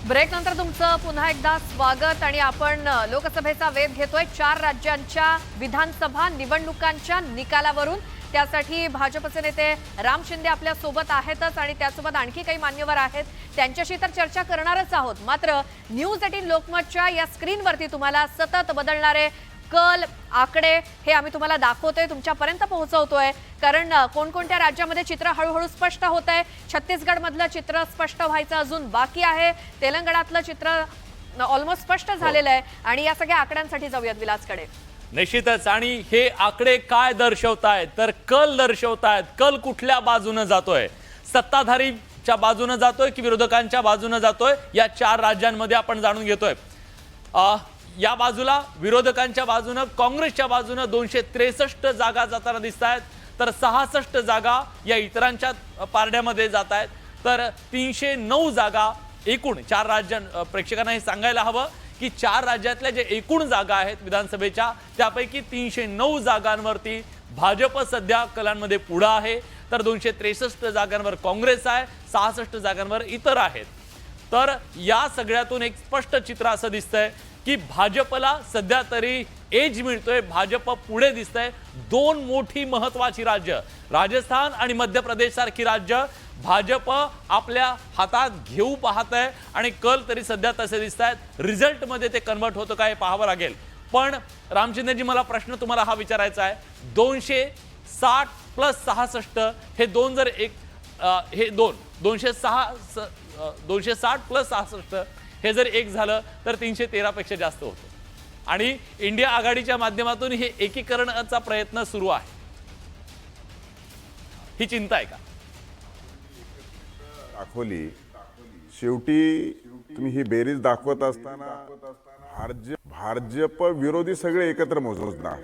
Break नंतर तुमचं पुन्हा एकदा स्वागत आणि आपण लोकसभेचा वेध घेतोय 4 राज्यांच्या विधानसभा निवडणुकांच्या निकालावरून। त्यासाठी भाजपचे नेते राम शिंदे आपल्या सोबत आहेतच आणि त्यासोबत आणखी काही मान्यवर आहेत, त्यांच्याशी तर चर्चा करणारच आहोत। मात्र न्यूज 18 लोकमतच्या या स्क्रीनवरती तुम्हाला सतत बदलणारे कल आकडे हे आम्ही तुम्हाला दाखवतोय, तुमच्यापर्यंत पोहोचवतोय। कारण कोणकोणत्या राज्यामध्ये चित्र हळूहळू स्पष्ट होत आहे। छत्तीसगड मधलं चित्र स्पष्ट व्हायचं अजून बाकी आहे, तेलंगणातलं चित्र ऑलमोस्ट स्पष्ट झालेलं आहे आणि या सगळ्या आकड्यांसाठी जाऊयात विलासकडे। निश्चितच, आणि हे आकडे काय दर्शवतायत तर कल दर्शवतायत। कल कुठल्या बाजूने जातोय, सत्ताधारीच्या बाजूने जातोय की विरोधकांच्या बाजूने जातोय, या 4 राज्यांमध्ये आपण जाणून घेतोय। या बाजूला विरोधकांच्या बाजूने काँग्रेसच्या बाजूने 263 जागा जाताना दिसतायत, तर 66 जागा या इतरांच्या पारड्यामध्ये जात आहेत। तर 309 जागा एकूण 4 राज्यां प्रेक्षकांना हे सांगायला हवं की 4 राज्यातल्या जे एकूण जागा आहेत विधानसभेच्या, त्यापैकी 309 जागांवरती भाजप सध्या कलांमध्ये पुढे आहे, तर 263 जागांवर काँग्रेस आहे, 66 जागांवर इतर आहेत। तर या सगळ्यातून एक स्पष्ट चित्र असं दिसतंय की भाजपला सध्या तरी एज मिळतोय, भाजप पुढे दिसतंय। 2 मोठी महत्त्वाची राज्य राजस्थान आणि मध्य प्रदेश सारखी राज्य भाजप आपल्या हातात घेऊ पाहत आहे आणि कल तरी सध्या तसे दिसतायत। रिझल्ट मध्ये ते कन्वर्ट होतं का हे पाहावं लागेल। पण राम शिंदेजी, मला प्रश्न तुम्हाला हा विचारायचा आहे, 260 प्लस 66 हे दोन जर एक हे दोन 260 प्लस 66 हे जर एक झालं तर 313 पेक्षा जास्त होतं आणि इंडिया आघाडीच्या माध्यमातून हे एकीकरणाचा प्रयत्न सुरू आहे। ही चिंता आहे का? दाखवली शेवटी तुम्ही ही बेरीज दाखवत असताना भाजप विरोधी सगळे एकत्र मोजणार,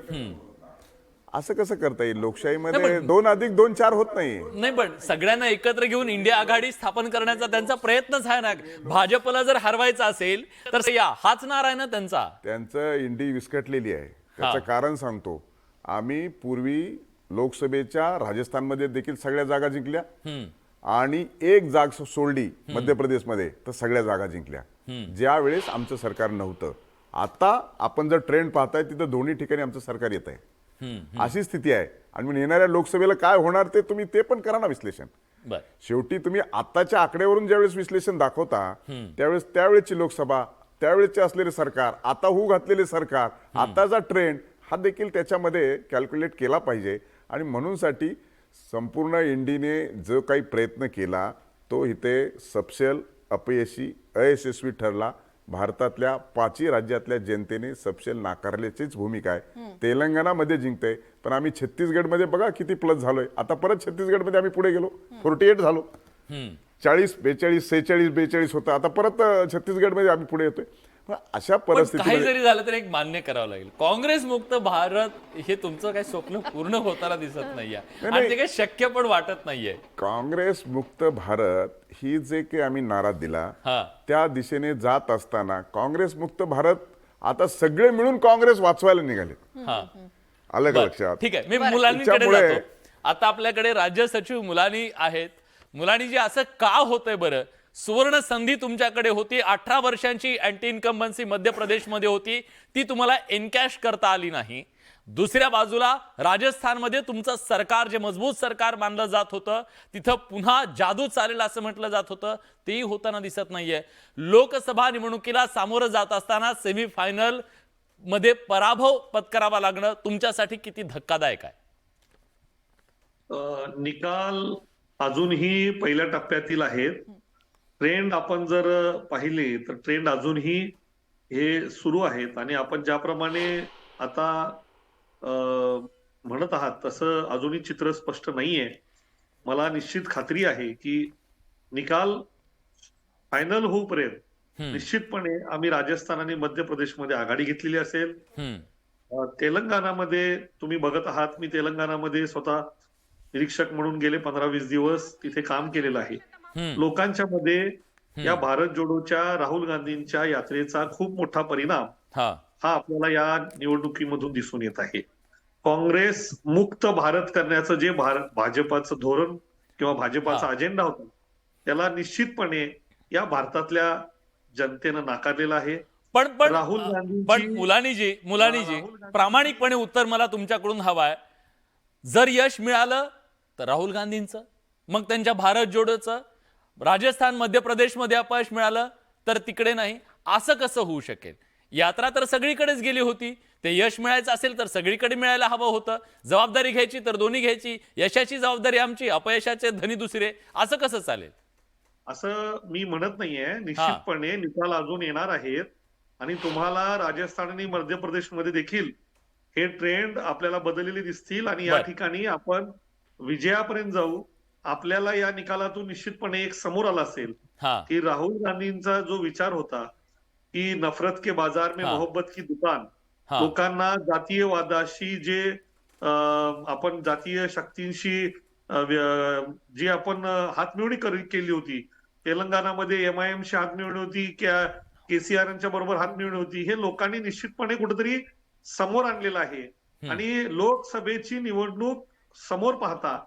असं कसं करता येईल? लोकशाहीमध्ये 2 अधिक 2 4 होत नाही, पण सगळ्यांना एकत्र घेऊन इंडिया आघाडी स्थापन करण्याचा त्यांचा प्रयत्नच आहे ना। भाजपला जर हरवायचं असेल तर हाच नारा आहे ना त्यांचं इंडी विस्कटलेली आहे। त्याचं कारण सांगतो, आम्ही पूर्वी लोकसभेच्या राजस्थानमध्ये देखील सगळ्या जागा जिंकल्या आणि एक जागा सोडली मध्य प्रदेशमध्ये तर सगळ्या जागा जिंकल्या, ज्या वेळेस आमचं सरकार नव्हतं। आता आपण जर ट्रेंड पाहताय तिथं दोन्ही ठिकाणी आमचं सरकार येत आहे, अशी स्थिती आहे। आणि येणाऱ्या लोकसभेला काय होणार ते तुम्ही ते पण करा ना विश्लेषण। शेवटी तुम्ही आताच्या आकड्यावरून ज्यावेळेस विश्लेषण दाखवता त्यावेळेस त्यावेळेची लोकसभा, त्यावेळेचे असलेले सरकार, आता होऊ घातलेले सरकार, आताचा ट्रेंड हा देखील त्याच्यामध्ये कॅल्क्युलेट केला पाहिजे। आणि म्हणूनसाठी संपूर्ण इंडीने जो काही प्रयत्न केला तो इथे सपशेल अपयशी अयशस्वी ठरला। भारतातल्या 5 राज्यातल्या जनतेने सपशेल नाकारल्याचीच भूमिका आहे। तेलंगणामध्ये जिंकते, पण आम्ही छत्तीसगडमध्ये बघा किती प्लस झालोय। आता परत छत्तीसगडमध्ये आम्ही पुढे गेलो, 48 झालो, 40 42 46 42 होता, आता परत छत्तीसगडमध्ये आम्ही पुढे येतोय। अशा परिस्थितीत काही जरी झालं तर एक मान्य करावं लागेल, काँग्रेस मुक्त भारत हे तुमचं काही स्वप्न पूर्ण होताना दिसत नाहीये आणि ते काही शक्य पण वाटत नाहीये। काँग्रेस मुक्त भारत ही जे काही आम्ही नारा दिला त्या दिशेने जात असताना काँग्रेस मुक्त भारत आता सगळे मिळून काँग्रेस वाचवायला निघाले, आलं का लक्षात? ठीक आहे, मी मुलांकडे जातो। आता आपल्याकडे राज्य सचिव मुलानी आहेत। मुलानी जी असं का होतंय बरं? सुवर्ण संधी तुमच्याकडे होती, 18 वर्षांची अँटी इन्कम्बन्सी मध्य प्रदेशमध्ये होती, ती तुम्हाला एनकॅश करता आली नाही। दुसऱ्या बाजूला राजस्थानमध्ये तुमचं सरकार जे मजबूत सरकार मानलं जात होतं तिथं पुन्हा जादू चालेल असं म्हटलं जात होतं, तेही होताना दिसत नाहीये। लोकसभा निवडणुकीला सामोरं जात असताना सेमीफायनल मध्ये पराभव पत्करावा लागणं तुमच्यासाठी किती धक्कादायक आहे? निकाल अजूनही पहिल्या टप्प्यातील आहेत। ट्रेंड आपण जर पाहिले तर ट्रेंड अजूनही हे सुरू आहेत आणि आपण ज्याप्रमाणे आता म्हणत आहात तसं अजूनही चित्र स्पष्ट नाहीये। मला निश्चित खात्री आहे की निकाल फायनल होऊपर्यंत निश्चितपणे आम्ही राजस्थान आणि मध्य प्रदेशमध्ये आघाडी घेतलेली असेल। तेलंगणामध्ये तुम्ही बघत आहात, मी तेलंगणामध्ये स्वतः निरीक्षक म्हणून गेले 15-20 दिवस तिथे काम केलेलं आहे। लोकांच्या मध्ये या भारत जोडोच्या राहुल गांधींच्या यात्रेचा खूप मोठा परिणाम हा आपल्याला या निवडणुकीमधून दिसून येत आहे। काँग्रेस मुक्त भारत करण्याचं जे भाजपाचं धोरण किंवा भाजपाचा अजेंडा होता त्याला निश्चितपणे या भारतातल्या जनतेनं नाकारलेला आहे. पण पण राहुल पण गांधींची मुलानीजी राहुल गांधी- प्रामाणिकपणे उत्तर मला तुमच्याकडून हवं आहे. जर यश मिळालं तर राहुल गांधींचं, मग त्यांच्या भारत जोडोचं, राजस्थान मध्य प्रदेशमध्ये अपयश मिळालं तर तिकडे नाही, असं कसं होऊ शकेल? यात्रा तर सगळीकडेच गेली होती. ते यश मिळायचं असेल तर सगळीकडे मिळायला हवं होतं. जबाबदारी घ्यायची तर दोन्ही घ्यायची. यशाची जबाबदारी आमची, अपयशाचे धनी दुसरे, असं कसं चालेल? असं मी म्हणत नाहीये. निश्चितपणे निकाल अजून येणार आहेत आणि तुम्हाला राजस्थान आणि मध्य प्रदेशमध्ये देखील हे ट्रेंड आपल्याला बदललेले दिसतील आणि या बर. ठिकाणी आपण विजयापर्यंत जाऊ. आपल्याला या निकालातून निश्चितपणे एक समोर आला असेल हा की राहुल गांधींचा जो विचार होता की नफरत के बाजार में हाँ. मोहब्बत की दुकान, हा लोकांना जातीयवादाशी जे आपण जातीय शक्तींशी जी आपण हातमिळवणी केली होती, तेलंगणामध्ये एमआयएमशी हातमिळवणी होती, केसीआरच्या बरोबर हातमिळवणी होती, हे लोकांनी निश्चितपणे कुठेतरी समोर आणलेलं आहे. आणि लोकसभेची निवडणूक समोर पाहता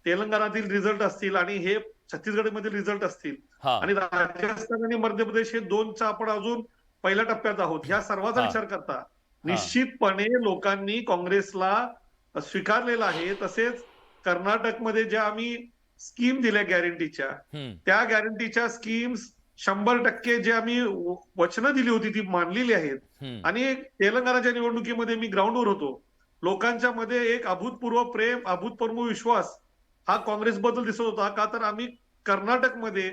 तेलंगणातील रिझल्ट असतील आणि हे छत्तीसगडमधील रिझल्ट असतील हा आणि राजस्थान आणि मध्य प्रदेश हे दोनचा आपण अजून पहिल्या टप्प्यात आहोत, ह्या सर्वांचा हा. विचार करता निश्चितपणे लोकांनी काँग्रेसला स्वीकारलेला आहे. तसेच कर्नाटकमध्ये ज्या आम्ही स्कीम दिल्या गॅरंटीच्या, त्या गॅरंटीच्या स्कीम्स 100% जे आम्ही वचनं दिली होती ती मानलेली आहेत. आणि तेलंगणाच्या निवडणुकीमध्ये मी ग्राउंडवर होतो. लोकांच्या मध्ये एक अभूतपूर्व प्रेम, अभूतपूर्व विश्वास हा काँग्रेसबद्दल दिसत होता. का तर आम्ही कर्नाटकमध्ये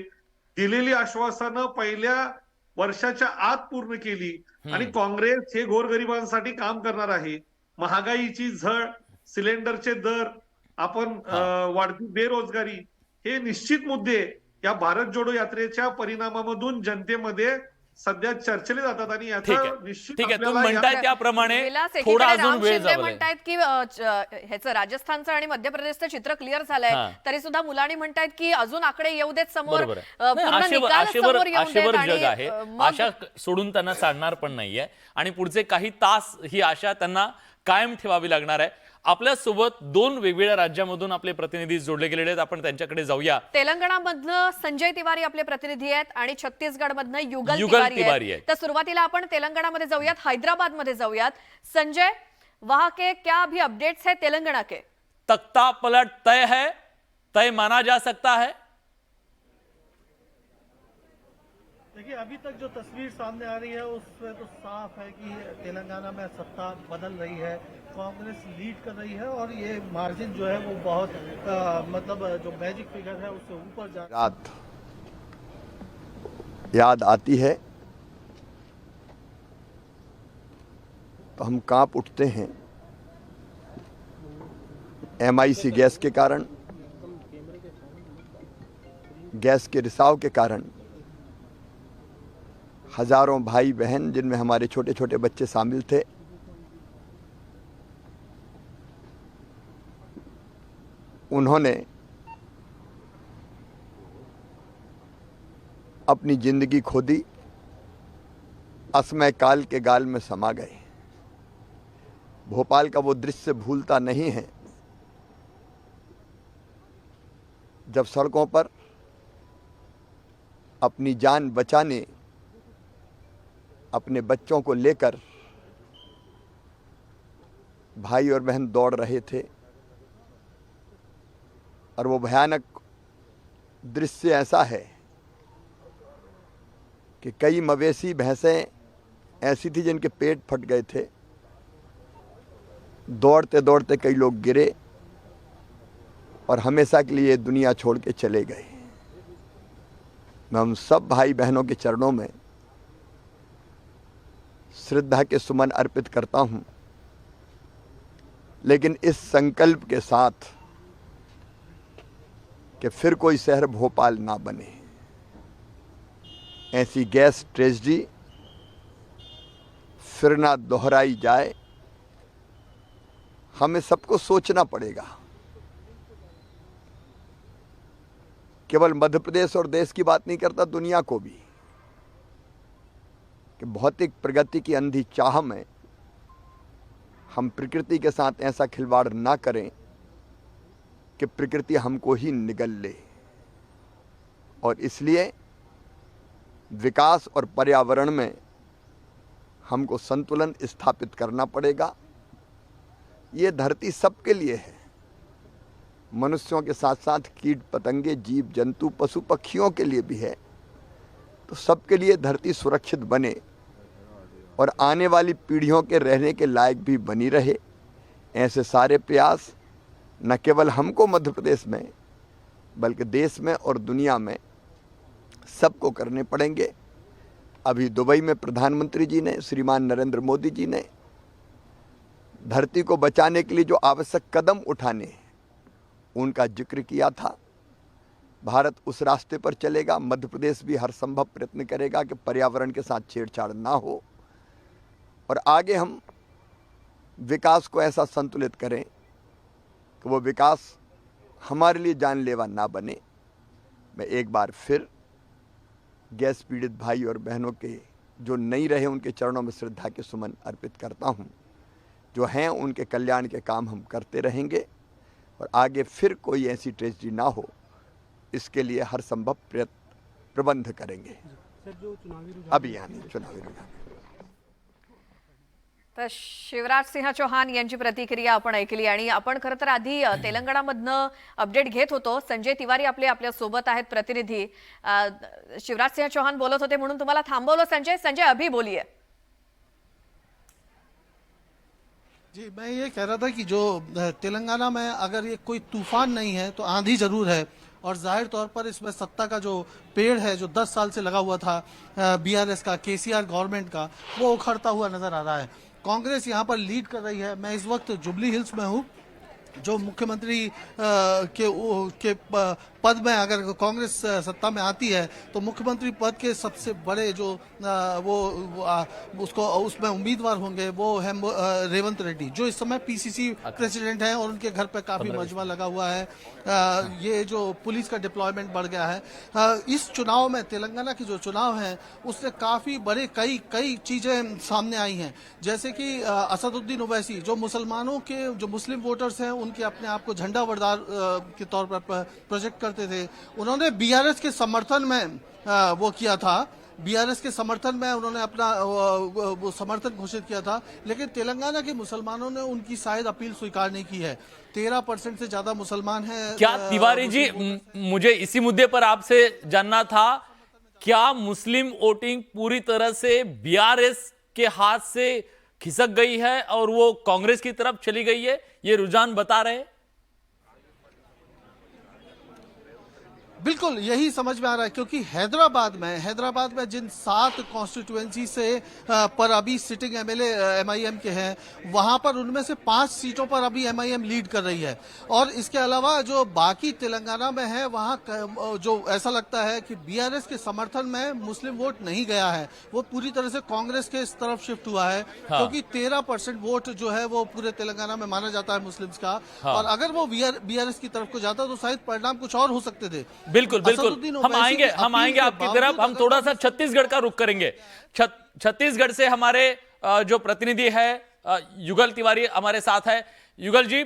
दिलेली आश्वासनं पहिल्या वर्षाच्या आत पूर्ण केली आणि काँग्रेस हे गोरगरिबांसाठी काम करणार आहे. महागाईची झळ, सिलेंडरचे दर, आपण वाढती बेरोजगारी, हे निश्चित मुद्दे या भारत जोडो यात्रेच्या परिणामामधून जनतेमध्ये सध्या चर्चेले जातात आणि ठीक आहे. याचा निश्चित ठीक आहे, तुम्ही आपल्याला म्हणताय या- त्याप्रमाणे विलास, थोडा एकीकडे अजून राम वेळ शिंदे जावं लागेल. म्हणतायत की ह्याचं राजस्थानचं आणि मध्य प्रदेशचं चित्र क्लिअर झालंय, हा. तरी सुद्धा मुलांनी म्हणतायत की अजून आकडे येऊ देत समोर, बरोबर आहे. पूर्ण नाही, निकाल समोर येऊ आशेवर देत जग आहे. आणि मग आशा सोडून त्यांना चालणार पण नाहीये आणि पुढचे काही तास ही आशा त्यांना कायम ठेवावी लागणार आहे. आपल्या सोबत दोन वेगवेगळ्या राज्यामधून आपले प्रतिनिधी जोडले गेलेले आहेत. आपण त्यांच्याकडे जाऊया. तेलंगणामधनं संजय तिवारी आपले प्रतिनिधी आहेत आणि छत्तीसगडमधनं युगल तिवारी तिवारी आहेत. आहेत. तर सुरुवातीला आपण तेलंगणामध्ये जाऊयात, हैदराबादमध्ये जाऊयात. संजय, वहां के क्या अभी अपडेट्स है तेलंगाना के? तख्ता पलट तय है, तय माना जा सकता है? देखिए, अभी तक जो तस्वीर सामने आ रही है उसमें तो साफ है कि तेलंगाना में सत्ता बदल रही है, कांग्रेस लीड कर रही है और ये मार्जिन जो है वो बहुत मतलब जो मैजिक फिगर है उससे ऊपर जा रहा है। रात याद आती है तो हम कांप उठते हैं। MIC गैस के कारण, गैस के रिसाव के कारण हजारों भाई बहन, जिनमें हमारे छोटे छोटे बच्चे शामिल थे, उन्होंने अपनी जिंदगी खो दी, असमय काल के गाल में समा गए। भोपाल का वो दृश्य भूलता नहीं है जब सड़कों पर अपनी जान बचाने अपने बच्चों को लेकर भाई और बहन दौड़ रहे थे और वो भयानक दृश्य ऐसा है कि कई मवेशी भैंसें ऐसी थी जिनके पेट फट गए थे। दौड़ते दौड़ते कई लोग गिरे और हमेशा के लिए दुनिया छोड़ के चले गए। मैं उन सब भाई बहनों के चरणों में श्रद्धा के सुमन अर्पित करता हूं, लेकिन इस संकल्प के साथ कि फिर कोई शहर भोपाल ना बने। ऐसी गैस ट्रेजेडी फिर ना दोहराई जाए। हमें सबको सोचना पड़ेगा। केवल मध्य प्रदेश और देश की बात नहीं करता, दुनिया को भी, कि भौतिक प्रगति की अंधी चाह में हम प्रकृति के साथ ऐसा खिलवाड़ ना करें कि प्रकृति हमको ही निगल ले। और इसलिए विकास और पर्यावरण में हमको संतुलन स्थापित करना पड़ेगा। ये धरती सबके लिए है, मनुष्यों के साथ साथ कीट पतंगे, जीव जंतु, पशु पक्षियों के लिए भी है। तो सबके लिए धरती सुरक्षित बने और आने वाली पीढ़ियों के रहने के लायक भी बनी रहे, ऐसे सारे प्रयास न केवल हमको मध्य प्रदेश में बल्कि देश में और दुनिया में सबको करने पड़ेंगे। अभी दुबई में प्रधानमंत्री जी ने, श्रीमान नरेंद्र मोदी जी ने धरती को बचाने के लिए जो आवश्यक कदम उठाने उनका जिक्र किया था। भारत उस रास्ते पर चलेगा। मध्य प्रदेश भी हर संभव प्रयत्न करेगा कि पर्यावरण के साथ छेड़छाड़ ना हो और आगे हम विकास को ऐसा संतुलित करें कि वो विकास हमारे लिए जानलेवा ना बने। मैं एक बार फिर गैस पीड़ित भाई और बहनों के जो नहीं रहे उनके चरणों में श्रद्धा के सुमन अर्पित करता हूं। जो हैं उनके कल्याण के काम हम करते रहेंगे और आगे फिर कोई ऐसी ट्रेजेडी ना हो, इसके लिए हर संभव प्रबंध करेंगे। अभियान चुनावी रुझान। तर शिवराज सिंह चौहान यांची प्रतिक्रिया आपण ऐकली आणि आपण खरं तर आधी तेलंगणामधनं अपडेट घेत होतो। संजय तिवारी आपल्या सोबत आहेत प्रतिनिधी। शिवराज सिंह चौहान बोलत होते म्हणून तुम्हाला थांबवलं। संजय अभी बोलिए। जी, मैं ये कह रहा था कि जो तेलंगाना में अगर ये कोई तूफान नहीं है तो आंधी जरूर है और जाहिर तौर पर इसमें सत्ता का जो पेड़ है जो 10 साल से लगा हुआ था बीआरएस का, केसीआर गवर्नमेंट का, वो उखड़ता हुआ नजर आ रहा है। कांग्रेस यहाँ पर लीड कर रही है। मैं इस वक्त जुबली हिल्स में हूँ। जो मुख्यमंत्री के पद में अगर कांग्रेस सत्ता में आती है तो मुख्यमंत्री पद के सबसे बड़े जो उसको उसमें उम्मीदवार होंगे वो है रेवंत रेड्डी, जो इस समय पीसीसी प्रेसिडेंट हैं और उनके घर पे काफी मजमा लगा हुआ है। ये जो पुलिस का डिप्लॉयमेंट बढ़ गया है। इस चुनाव में, तेलंगाना की जो चुनाव है उससे काफी बड़े कई चीजें सामने आई हैं, जैसे कि असदुद्दीन ओवैसी जो मुसलमानों के जो मुस्लिम वोटर्स हैं उनके अपने आप को झंडा बरदार के तौर पर प्रोजेक्ट करते थे, उन्होंने बीआरएस के समर्थन में वो किया था। बीआरएस के समर्थन में उन्होंने अपना वो समर्थन घोषित किया था, लेकिन तेलंगाना के मुसलमानों ने उनकी शायद अपील स्वीकार नहीं की है। 13% से ज्यादा मुसलमान हैं। क्या तिवारी जी, मुझे इसी मुद्दे पर आपसे जानना था, क्या मुस्लिम वोटिंग पूरी तरह से बीआरएस के हाथ से खिसक गई है और वो कांग्रेस की तरफ चली गई है, ये रुझान बता रहे हैं? बिल्कुल यही समझ में आ रहा है, क्योंकि हैदराबाद में जिन 7 कॉन्स्टिट्यूएंसी से पर अभी सिटिंग एमएलए एमआईएम के हैं, वहां पर उनमें से 5 सीटों पर अभी एमआईएम लीड कर रही है। और इसके अलावा जो बाकी तेलंगाना में है वहां जो ऐसा लगता है कि बीआरएस के समर्थन में मुस्लिम वोट नहीं गया है, वो पूरी तरह से कांग्रेस के इस तरफ शिफ्ट हुआ है। हाँ। क्योंकि 13% वोट जो है वो पूरे तेलंगाना में माना जाता है मुस्लिम्स का। हाँ। और अगर वो बीआरएस की तरफ को जाता तो शायद परिणाम कुछ और हो सकते थे। बिल्कुल हम आएंगे आपकी तरफ। हम थोड़ा सा छत्तीसगढ़ का रुख करेंगे। छत्तीसगढ़ से हमारे जो प्रतिनिधि है युगल तिवारी हमारे साथ है। युगल जी,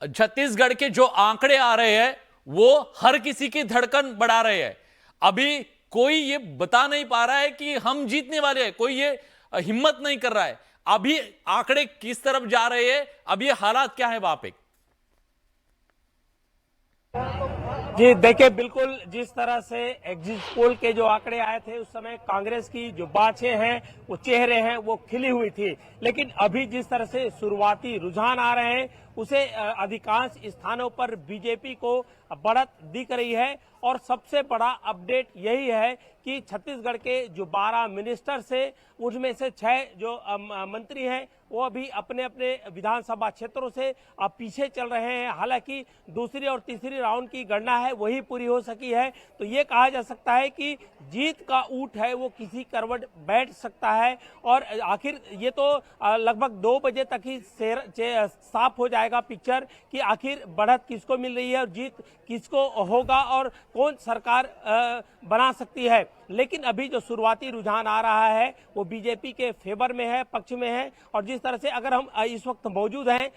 छत्तीसगढ़ के जो आंकड़े आ रहे हैं वो हर किसी की धड़कन बढ़ा रहे हैं। अभी कोई ये बता नहीं पा रहा है कि हम जीतने वाले हैं, कोई ये हिम्मत नहीं कर रहा है। अभी आंकड़े किस तरफ जा रहे हैं, अभी हालात क्या है वहां पे? जी देखिए, बिल्कुल जिस तरह से एग्जिट पोल के जो आंकड़े आए थे उस समय कांग्रेस की जो बाछें हैं, वो चेहरे हैं, वो खिली हुई थी। लेकिन अभी जिस तरह से शुरुआती रुझान आ रहे हैं उसे अधिकांश स्थानों पर बीजेपी को बढ़त दिख रही है। और सबसे बड़ा अपडेट यही है कि छत्तीसगढ़ के जो 12 मिनिस्टर से उनमें से 6 जो मंत्री हैं वो अभी अपने अपने विधानसभा क्षेत्रों से पीछे चल रहे हैं। हालांकि दूसरी और तीसरी राउंड की गणना है वही पूरी हो सकी है, तो ये कहा जा सकता है कि जीत का ऊंट है वो किसी करवट बैठ सकता है। और आखिर ये तो लगभग 2 बजे तक ही साफ हो जाएगा पिक्चर कि आखिर बढ़त किसको मिल रही है और जीत किसको होगा और कौन सरकार बना सकती है। लेकिन अभी जो शुरुआती रुझान आ रहा है वो बीजेपी के फेवर में है, पक्ष में है। और जिस तरह से अगर हम इस वक्त मौजूद हैं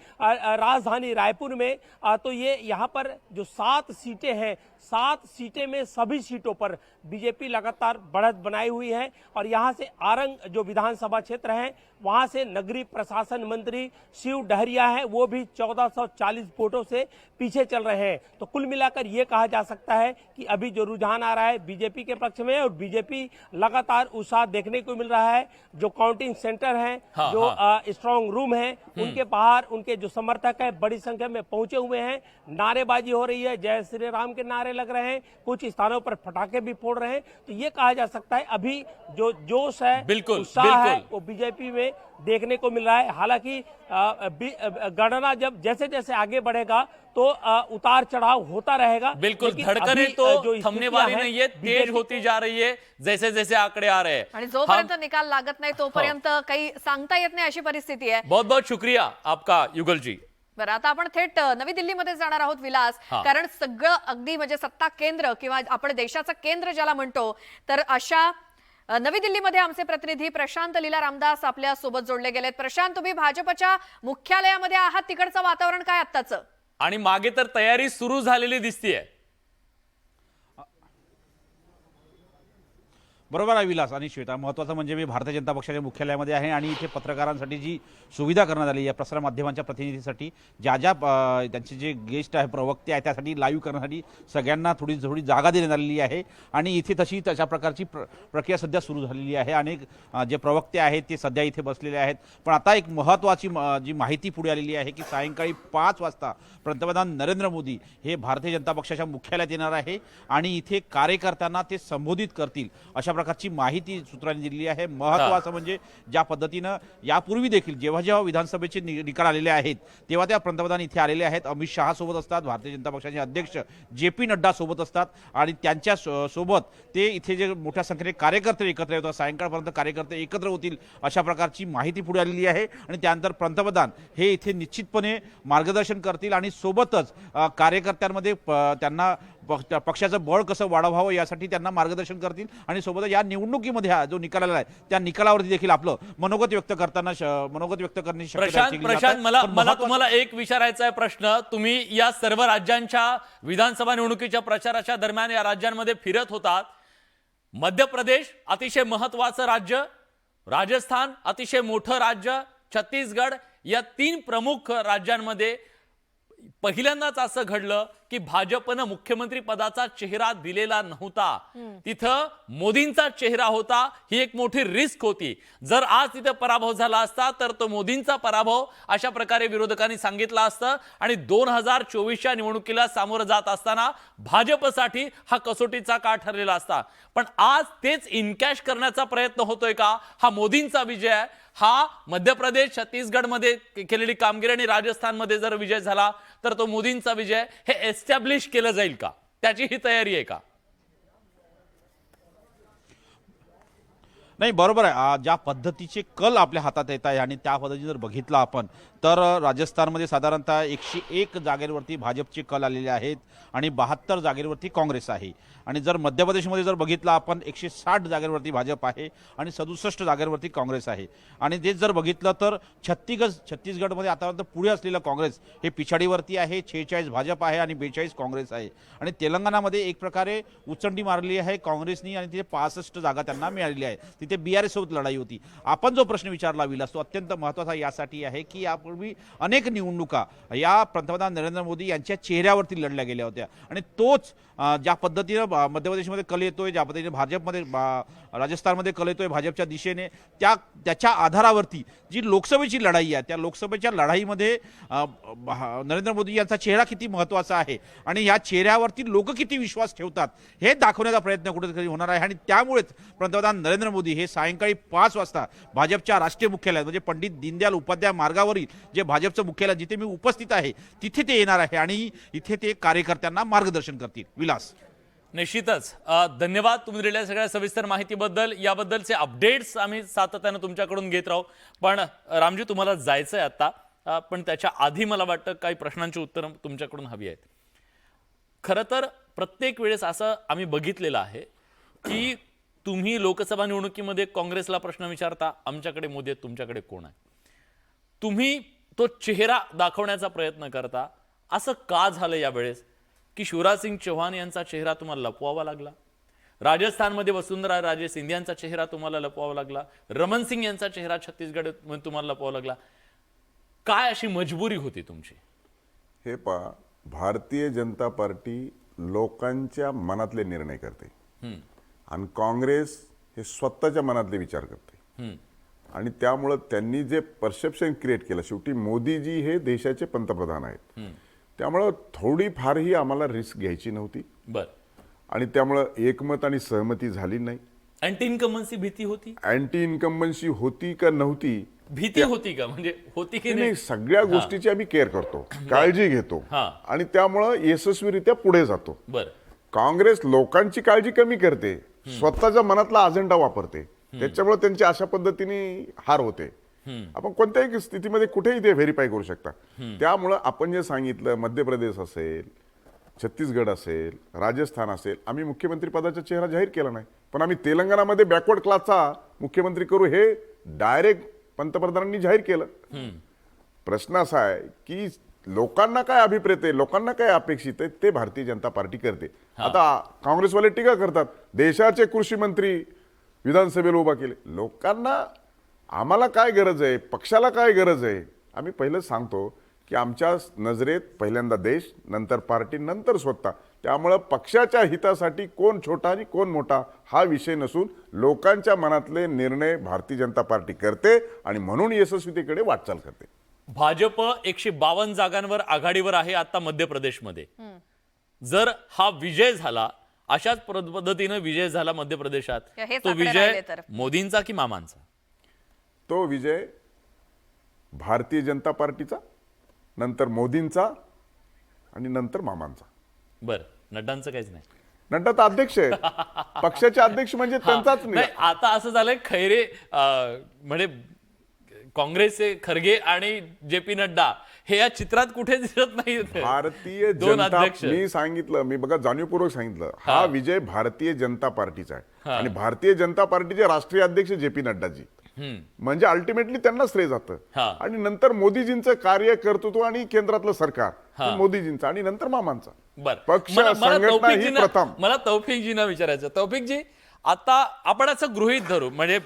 राजधानी रायपुर में, तो ये यहाँ पर जो 7 सीटें हैं, 7 सीटें में सभी सीटों पर बीजेपी लगातार बढ़त बनाई हुई है। और यहाँ से आरंग जो विधानसभा क्षेत्र है वहाँ से नगरीय प्रशासन मंत्री शिव डहरिया है, वो भी 1440 वोटों से पीछे चल रहे हैं। तो कुल मिलाकर ये कहा जा सकता है कि अभी जो रुझान आ रहा है बीजेपी के पक्ष में, और बीजेपी लगातार उत्साह देखने को मिल रहा है। जो काउंटिंग सेंटर हैं, जो स्ट्रांग रूम है, उनके बाहर उनके जो समर्थक है बड़ी संख्या में पहुंचे हुए हैं। नारेबाजी हो रही है, जय श्री राम के नारे लग रहे हैं, कुछ स्थानों पर पटाखे भी फोड़ रहे हैं। तो ये कहा जा सकता है अभी जो जोश है, उत्साह है, वो बीजेपी में देखने को मिल रहा है। हालांकि गणना जब जैसे जैसे आगे बढ़ेगा तो उतार चढ़ाव होता रहेगा। बिल्कुल, धड़कनें तो थमने वाली नहीं है, तेज होती जा रही है जैसे जैसे आंकड़े आ रहे हैं। आणि जोपर्यंत निकाल लागत नाही तोपर्यंत काही सांगता येत नाही अशी परिस्थिती आहे। बहुत बहुत शुक्रिया आपका युगल जी। बरं, आता आपण थेट नवी दिल्लीमध्ये जाणार आहोत विलास, कारण सगळं अगदी म्हणजे सत्ता केंद्र किंवा आपण देशाचं केंद्र ज्याला म्हणतो, तर अशा नवी दिल्लीमध्ये आमचे प्रतिनिधी प्रशांत लीला रामदास आपल्या सोबत जोडले गेलेत। प्रशांत, तुम्ही भाजपच्या मुख्यालयामध्ये आहात, तिकडचं वातावरण काय आत्ताचं? आणि मागे तर तयारी सुरू झालेली दिसतीये। बरोबर आहे विलास आणि श्वेता, महत्त्वाचं म्हणजे मी भारतीय जनता पक्षाच्या मुख्यालयामध्ये आहे आणि इथे पत्रकारांसाठी जी सुविधा करण्यात आली आहे, प्रसार माध्यमांच्या प्रतिनिधींसाठी, ज्या त्यांचे जे गेस्ट आहे, प्रवक्ते आहे, त्यासाठी लाईव्ह करण्यासाठी सगळ्यांना थोडी जागा देण्यात आलेली आहे। आणि इथे तशा प्रकारची प्रक्रिया सध्या सुरू झालेली आहे। अनेक जे प्रवक्ते आहेत ते सध्या इथे बसलेले आहेत। पण आता एक महत्त्वाची जी माहिती पुढे आलेली आहे की सायंकाळी 5 वाजता पंतप्रधान नरेंद्र मोदी हे भारतीय जनता पक्षाच्या मुख्यालयात येणार आहे आणि इथे कार्यकर्त्यांना ते संबोधित करतील, अशा प्रकारची माहिती सूत्रांनी दिली आहे। महत्त्वाचं म्हणजे ज्या पद्धतीनं यापूर्वी देखील जेव्हा विधानसभेचे निकाल आलेले आहेत तेव्हा त्या पंतप्रधान इथे आलेले आहेत। अमित शहा सोबत असतात, भारतीय जनता पक्षाचे अध्यक्ष JP नड्डा सोबत असतात आणि त्यांच्या सोबत ते इथे जे मोठ्या संख्येने कार्यकर्ते एकत्र येतात, सायंकाळपर्यंत कार्यकर्ते एकत्र होतील अशा प्रकारची माहिती पुढे आलेली आहे। आणि त्यानंतर पंतप्रधान हे इथे निश्चितपणे मार्गदर्शन करतील आणि सोबतच कार्यकर्त्यांमध्ये त्यांना पक्षाचं बळ कसं वाढवावं यासाठी त्यांना मार्गदर्शन करतील आणि सोबतच या निवडणुकीमध्ये जो निकाल आलेला आहे त्या निकालावरती देखील आपलं मनोगत व्यक्त करण्याची शक्यता आहे। प्रशांत, मला तुम्हाला एक विचारायचा आहे प्रश्न। तुम्ही या सर्व राज्यांच्या विधानसभा निवडणुकीच्या प्रचाराच्या दरम्यान या राज्यांमध्ये फिरत होतात। मध्य प्रदेश अतिशय महत्त्वाचं राज्य, राजस्थान अतिशय मोठं राज्य, छत्तीसगड, या 3 प्रमुख राज्यांमध्ये पहिल्यांदाच असं घडलं की भाजपनं मुख्यमंत्री पदाचा चेहरा दिलेला नव्हता, तिथं मोदींचा चेहरा होता। ही एक मोठी रिस्क होती। जर आज तिथे पराभव झाला असता तर तो मोदींचा पराभव अशा प्रकारे विरोधकांनी सांगितलं असतं आणि 2024च्या निवडणुकीला सामोरं जात असताना भाजपसाठी हा कसोटीचा काळ ठरलेला असता। पण आज तेच इनकॅश करण्याचा प्रयत्न होतोय का? हा मोदींचा विजय आहे, हा मध्य प्रदेश, छत्तीसगडमध्ये केलेली कामगिरी आणि राजस्थानमध्ये जर विजय झाला तर तो मोदींचा विजय हे एस्टॅब्लिश केलं जाईल का? त्याची ही तयारी आहे का? नाही, बरोबर आहे। ज्या पद्धतीचे कल आपल्या हातात येत आहे आणि त्या पद्धतीने जर बघितलं आपण तर राजस्थानमध्ये साधारणतः 101 जागेवरती भाजपचे कल आलेले आहेत आणि 72 जागेवरती काँग्रेस आहे। आणि जर मध्य प्रदेशमध्ये जर बघितलं आपण 160 जागेवरती भाजप आहे आणि 67 जागेवरती काँग्रेस आहे। आणि ते जर बघितलं तर छत्तीसगडमध्ये आतापर्यंत पुढे असलेलं काँग्रेस हे पिछाडीवरती आहे, 46 भाजप आहे आणि 42 काँग्रेस आहे। आणि तेलंगणामध्ये एक प्रकारे उचंडी मारली आहे काँग्रेसनी आणि तिथे 65 जागा त्यांना मिळालेली आहे, तिथे BRS सोबत लढाई होती। आपण जो प्रश्न विचारला विलास तो अत्यंत महत्त्वाचा यासाठी आहे की यापूर्वी अनेक निवडणुका या पंतप्रधान नरेंद्र मोदी यांच्या चेहऱ्यावरती लढल्या गेल्या होत्या आणि तोच ज्या पद्धतीनं मध्य प्रदेशमध्ये कल येतोय, ज्या पद्धतीने भाजपमध्ये राजस्थानमध्ये कल येतोय भाजपच्या दिशेने, त्याच्या आधारावरती जी लोकसभेची लढाई आहे त्या लोकसभेच्या लढाईमध्ये नरेंद्र मोदी यांचा चेहरा किती महत्त्वाचा आहे आणि या चेहऱ्यावरती लोक किती विश्वास ठेवतात हे दाखवण्याचा प्रयत्न कुठेतरी होणार आहे। आणि त्यामुळेच पंतप्रधान नरेंद्र मोदी हे सायंकाळी 5 वाजता भाजपच्या राष्ट्रीय मुख्यालयात म्हणजे पंडित दीनदयाल उपाध्याय मार्गावरील जे भाजपचं मुख्यालय जिथे मी उपस्थित आहे तिथे ते येणार आहे आणि इथे ते कार्यकर्त्यांना मार्गदर्शन करतील। विलास, निश्चितच धन्यवाद तुम्ही दिलेल्या सगळ्या सविस्तर माहितीबद्दल। याबद्दलचे अपडेट्स आम्ही सातत्याने तुमच्याकडून घेत राहू। पण रामजी, तुम्हाला जायचंय आता, पण त्याच्या आधी मला वाटतं काही प्रश्नांची उत्तरं तुमच्याकडून हवी आहेत। खरं तर प्रत्येक वेळेस असं आम्ही बघितलेलं आहे की तुम्ही लोकसभा निवडणुकीमध्ये काँग्रेसला प्रश्न विचारता, आमच्याकडे मोदी आहेत, तुमच्याकडे कोण आहे? तुम्ही तो चेहरा दाखवण्याचा प्रयत्न करता. असं का झालं यावेळेस की शिवराज सिंग चौहान यांचा चेहरा तुम्हाला लपवावा लागला? राजस्थानमध्ये वसुंधरा राजे सिंधिया यांचा चेहरा तुम्हाला लपवावा लागला? रमन सिंग यांचा चेहरा छत्तीसगड मध्ये तुम्हाला लपवावा लागला? काय अशी मजबुरी होती तुमची? हे पहा, भारतीय जनता पार्टी लोकांच्या मनातले निर्णय करते आणि काँग्रेस हे स्वतःच्या मनातले विचार करते. आणि त्यामुळं त्यांनी जे परसेप्शन क्रिएट केलं, शेवटी मोदीजी हे देशाचे पंतप्रधान आहेत, त्यामुळं थोडीफारही आम्हाला रिस्क घ्यायची नव्हती. बर. आणि त्यामुळं एकमत आणि सहमती झाली नाही. अँटी इन्कम्बन्सी भीती होती? अँटी इन्कम्बन्सी होती का नव्हती? भीती होती का? म्हणजे होती की नाही, नाही? सगळ्या गोष्टीची आम्ही केअर करतो, काळजी घेतो आणि त्यामुळं यशस्वीरित्या पुढे जातो. बर. काँग्रेस लोकांची काळजी कमी करते, स्वतःच्या मनातला अजेंडा वापरते, त्याच्यामुळे त्यांची अशा पद्धतीने हार होते. आपण कोणत्याही स्थितीमध्ये कुठेही ते व्हेरीफाय करू शकता. त्यामुळं आपण जे सांगितलं, मध्य प्रदेश असेल, छत्तीसगड असेल, राजस्थान असेल, आम्ही मुख्यमंत्री पदाचा चेहरा जाहीर केला नाही, पण आम्ही तेलंगणामध्ये बॅकवर्ड क्लासचा मुख्यमंत्री करू हे डायरेक्ट पंतप्रधानांनी जाहीर केलं. प्रश्न असा आहे की लोकांना काय अभिप्रेत आहे, लोकांना काय अपेक्षित आहे, ते भारतीय जनता पार्टी करते. आता काँग्रेसवाले टीका करतात, देशाचे कृषी मंत्री विधानसभेला उभा केले. लोकांना आम्हाला काय गरज आहे, पक्षाला काय गरज आहे, आम्ही पहिलं सांगतो की आमच्या नजरेत पहिल्यांदा देश, नंतर पार्टी, नंतर स्वतः. त्यामुळं पक्षाच्या हितासाठी कोण छोटा आणि कोण मोठा हा विषय नसून लोकांच्या मनातले निर्णय भारतीय जनता पार्टी करते आणि म्हणून यशस्वीतेकडे वाटचाल करते. भाजप 152 जागांवर आघाडीवर आहे आता मध्य प्रदेशमध्ये. जर हा विजय झाला, अशाच पद्धतीनं विजय झाला मध्य प्रदेशात, हेच तो आकडे विजय राहिले तर. मोदींचा की मामांचा? तो विजय भारतीय जनता पार्टीचा, नंतर मोदींचा आणि नंतर मामांचा. बर. नड्डांचं काहीच नाही? नड्डा तर अध्यक्ष आहेत, पक्षाचे अध्यक्ष म्हणजे त्यांचाच नाही, नाही. आता असं झालंय खैरे म्हणजे काँग्रेसचे खरगे आणि जे पी नड्डा हे या चित्रात कुठे दिसत नाही. भारतीय दोन जनता, अध्यक्ष. मी सांगितलं, मी बघा जाणीवपूर्वक सांगितलं, हा विजय भारतीय जनता पार्टीचा आहे आणि भारतीय जनता पार्टीचे राष्ट्रीय अध्यक्ष जे पी नड्डाजी, म्हणजे अल्टिमेटली त्यांना श्रेय जातं. आणि नंतर मोदीजींचं कार्य, कर्तृत्व आणि केंद्रातलं सरकार हे मोदीजींचं आणि नंतर मामांचा. बर. पक्ष संघटना ही प्रथम. मला तौफिकजींना विचारायचं. तौफिकजी, आता आपण असं गृहीत धरू, म्हणजे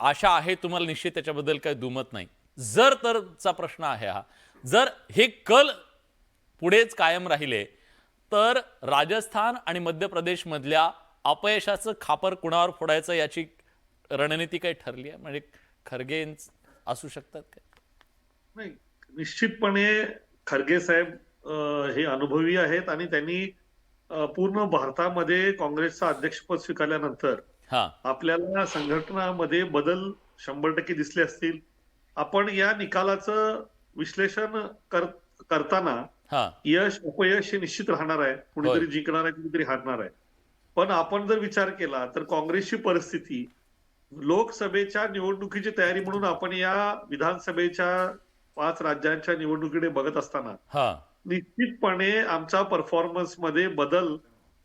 आशा आहे तुम्हाला निश्चित, त्याच्याबद्दल काही दुमत नाही. जर तरचा प्रश्न आहे हा, जर हे कल पुढेच कायम राहिले तर राजस्थान आणि मध्य प्रदेश मधल्या अपयशाचं खापर कुणावर फोडायचं याची रणनीती काही ठरली आहे? म्हणजे खरगे असू शकतात का? नाही, निश्चितपणे खरगे साहेब हे अनुभवी आहेत आणि त्यांनी पूर्ण भारतामध्ये काँग्रेसचं अध्यक्षपद स्वीकारल्यानंतर आपल्याला संघटनामध्ये बदल 100% दिसले असतील. आपण या निकालाचं विश्लेषण करताना यश अपयश हे निश्चित राहणार आहे. कुणीतरी जिंकणार आहे, कुणीतरी हारणार आहे. पण आपण जर विचार केला तर काँग्रेसची परिस्थिती लोकसभेच्या निवडणुकीची तयारी म्हणून आपण या विधानसभेच्या 5 राज्यांच्या निवडणुकीकडे बघत असताना निश्चितपणे आमचा परफॉर्मन्स मध्ये बदल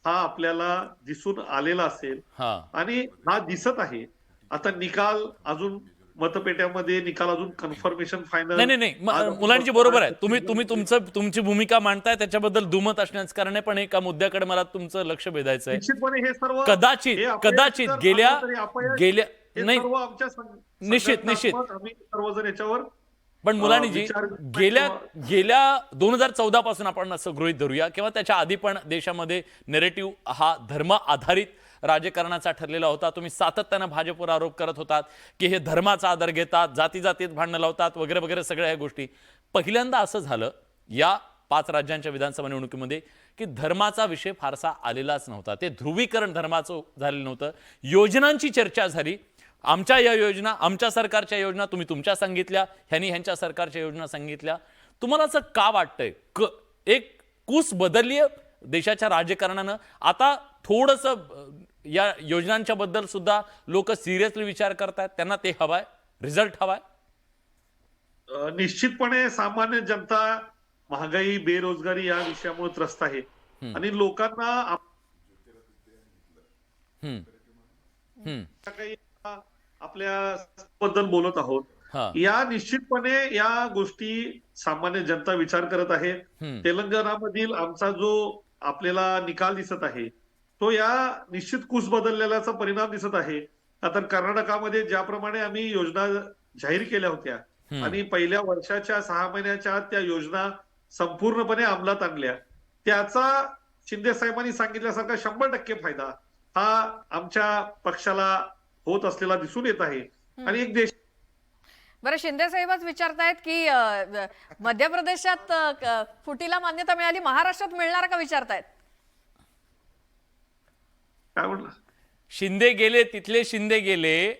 हा आपल्याला दिसून आलेला असेल आणि हा दिसत आहे. आता निकाल अजून मतपेट्यामध्ये निकाल अजून कन्फर्मेशन फायनल नाही, मुलांची बरोबर आहे. तुम्ही तुमची भूमिका मांडताय, त्याच्याबद्दल दुमत असण्याचं कारण आहे, पण एका मुद्द्याकडे मला तुमचं लक्ष भेदायचं आहे. निश्चितपणे हे सर्व कदाचित गेल्या नाही, निश्चित आम्ही सर्वजण याच्यावर. पण मुलांनी गेल्या 2014 पासून आपण असं गृहीत धरूया किंवा त्याच्या आधी पण देशामध्ये नेरेटिव्ह हा धर्म आधारित राजकारणाचा ठरलेला होता. तुम्ही सातत्यानं भाजपवर आरोप करत होतात की हे धर्माचा आधार घेतात, जातीत भांडणं लावतात वगैरे वगैरे सगळ्या ह्या गोष्टी. पहिल्यांदा असं झालं या 5 राज्यांच्या विधानसभा निवडणुकीमध्ये की धर्माचा विषय फारसा आलेलाच नव्हता. ते ध्रुवीकरण धर्माचं झालेलं नव्हतं. योजनांची चर्चा झाली. आमच्या या योजना, आमच्या सरकारच्या योजना तुम्ही तुमच्या सांगितल्या, ह्यांनी ह्यांच्या सरकारच्या योजना सांगितल्या. तुम्हाला असं का वाटतंय एक कूस बदलली देशाच्या राजकारणानं? आता थोडंसं या योजनांच्या बद्दल सुद्धा लोक सिरियसली विचार करतायत, त्यांना ते हवाय, रिझल्ट हवाय. निश्चितपणे सामान्य जनता महागाई, बेरोजगारी या विषयामुळे त्रस्त आहे आणि लोकांना काही आपल्या बद्दल बोलत आहोत, हा. या निश्चितपणे या गोष्टी सामान्य जनता विचार करत आहे. तेलंगणामधील आमचा जो आपल्याला निकाल दिसत आहे तो या निश्चित कूच बदललेल्याचा परिणाम दिसत आहे. आता कर्नाटकामध्ये ज्याप्रमाणे आम्ही योजना जाहीर केल्या होत्या आणि पहिल्या वर्षाच्या 6 महिन्याच्या आत त्या योजना संपूर्णपणे अंमलात आणल्या, त्याचा शिंदे साहेबांनी सांगितल्यासारखा 100% फायदा हा आमच्या पक्षाला होत असलेला दिसून येत आहे. आणि एक देश बरं, शिंदे साहेबच विचारतायत की मध्य प्रदेशात फुटीला मान्यता मिळाली, महाराष्ट्रात मिळणार का विचारतायत? काय म्हणलं? शिंदे गेले, तिथले शिंदे गेले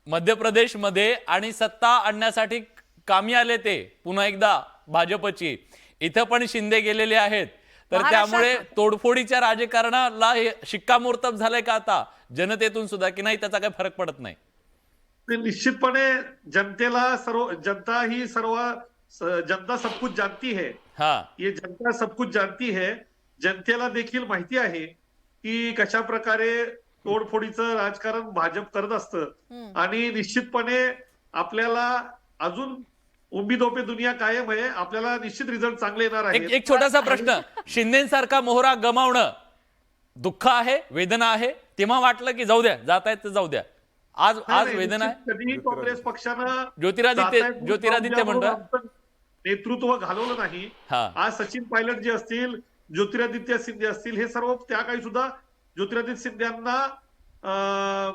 मध्य प्रदेशमध्ये आणि सत्ता आणण्यासाठी कामी आले ते पुन्हा एकदा भाजपची. इथं पण शिंदे गेलेले आहेत, तर त्यामुळे तोडफोडीच्या राजकारणाला हे शिक्कामोर्तब झालंय का आता जनतेतून सुद्धा, की नाही त्याचा काही फरक पडत नाही? निश्चितपणे जनता सब कुछ जानती है. हाँ, ये जनता सब कुछ जानती है. जनतेला देखील माहिती आहे की कशा प्रकारे तोडफोडीचं राजकारण भाजप करत असतं आणि निश्चितपणे आपल्याला अजून उंबीदोपे दुनिया कायम आहे. आपल्याला निश्चित रिझल्ट चांगले येणार आहे. एक छोटासा प्रश्न, शिंदेसारखा मोहरा गमावणं दुःख आहे, वेदना आहे? तेव्हा वाटलं की जाऊ द्या, जात आहेत तर जाऊ द्या, आज वेदना आहे? कधीही काँग्रेस पक्षानं ज्योतिरादित्य म्हणतात नेतृत्व घालवलं नाही. हा. आज सचिन पायलट जे असतील, ज्योतिरादित्य सिंधे असतील, हे सर्व त्या काही सुद्धा ज्योतिरादित्य सिंधेंना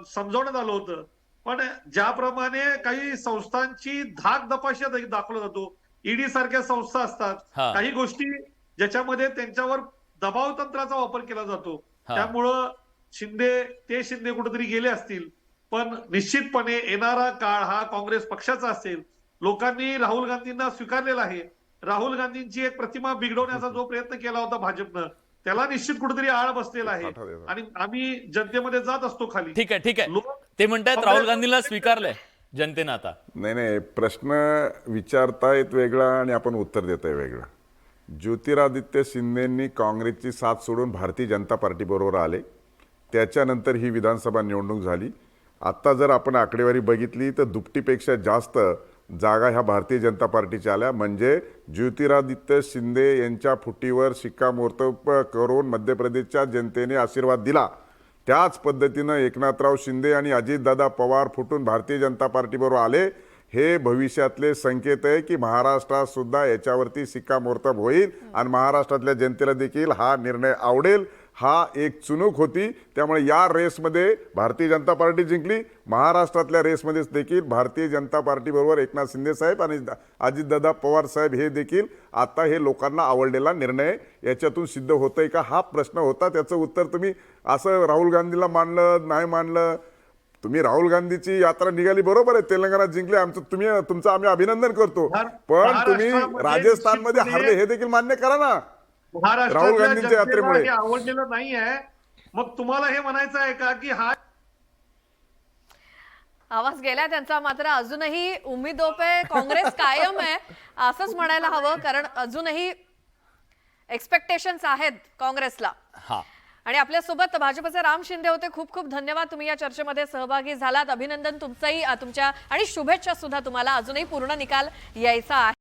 समजावण्यात आलं होतं. पण ज्याप्रमाणे काही संस्थांची धाक दपाशी दाखवला जातो, ईडी सारख्या संस्था असतात, काही गोष्टी ज्याच्यामध्ये त्यांच्यावर दबाव तंत्राचा वापर केला जातो, त्यामुळं शिंदे कुठेतरी गेले असतील. पण निश्चितपणे येणारा काळ हा काँग्रेस पक्षाचा असेल. लोकांनी राहुल गांधींना स्वीकारलेला आहे. राहुल गांधींची एक प्रतिमा बिघडवण्याचा जो प्रयत्न केला होता भाजपनं, त्याला निश्चित कुठेतरी आळ बसलेला आहे आणि आम्ही जनतेमध्ये जात असतो खाली. ठीक आहे. ते म्हणतात राहुल गांधीला स्वीकारलंय जनतेनं आता. नाही, प्रश्न विचारतायत वेगळा आणि आपण उत्तर देताय वेगळं. ज्योतिरादित्य शिंदेंनी काँग्रेसची साथ सोडून भारतीय जनता पार्टी बरोबर आले. त्याच्यानंतर ही विधानसभा निवडणूक झाली. आता जर आपण आकडेवारी बघितली तर दुपटीपेक्षा जास्त जागा ह्या भारतीय जनता पार्टीच्या आल्या. म्हणजे ज्योतिरादित्य शिंदे यांच्या फुटीवर शिक्कामोर्तब करून मध्य प्रदेशच्या जनतेने आशीर्वाद दिला. त्याच पद्धतीनं एकनाथराव शिंदे आणि अजितदादा पवार फुटून भारतीय जनता पार्टीबरोबर आले. हे भविष्यातले संकेत आहे की महाराष्ट्रात सुद्धा याच्यावरती शिक्कामोर्तब होईल आणि महाराष्ट्रातल्या जनतेला देखील हा निर्णय आवडेल. हा एक चुणूक होती. त्यामुळे या रेसमध्ये भारतीय जनता पार्टी जिंकली. महाराष्ट्रातल्या रेसमध्ये देखील भारतीय जनता पार्टी बरोबर एकनाथ शिंदे साहेब आणि अजितदादा पवार साहेब हे देखील आता हे लोकांना आवडलेला निर्णय. याच्यातून सिद्ध होतंय का हा प्रश्न होता. त्याचं उत्तर तुम्ही असं राहुल गांधीला मानलं नाही मानलं, तुम्ही राहुल गांधीची यात्रा निघाली बरोबर आहे, तेलंगणात जिंकले, तुमचं आम्ही अभिनंदन करतो. पण तुम्ही राजस्थानमध्ये हारले हे देखील मान्य करा ना. राहुल गांधींच्या यात्रेमुळे आवडलेलं नाही आहे. मग तुम्हाला हे म्हणायचं आहे का की हा आवाज गेला त्यांचा, मात्र अजूनही उम्मीदोपे काँग्रेस कायम आहे असंच म्हणायला हवं, कारण अजूनही एक्सपेक्टेशन्स आहेत काँग्रेसला. आणि आपल्यासोबत भाजपचे राम शिंदे होते. खूप खूप धन्यवाद, तुम्ही या चर्चेमध्ये सहभागी झालात. अभिनंदन तुमचंही, तुमच्या आणि शुभेच्छा सुद्धा तुम्हाला. अजूनही पूर्ण निकाल यायचा आहे.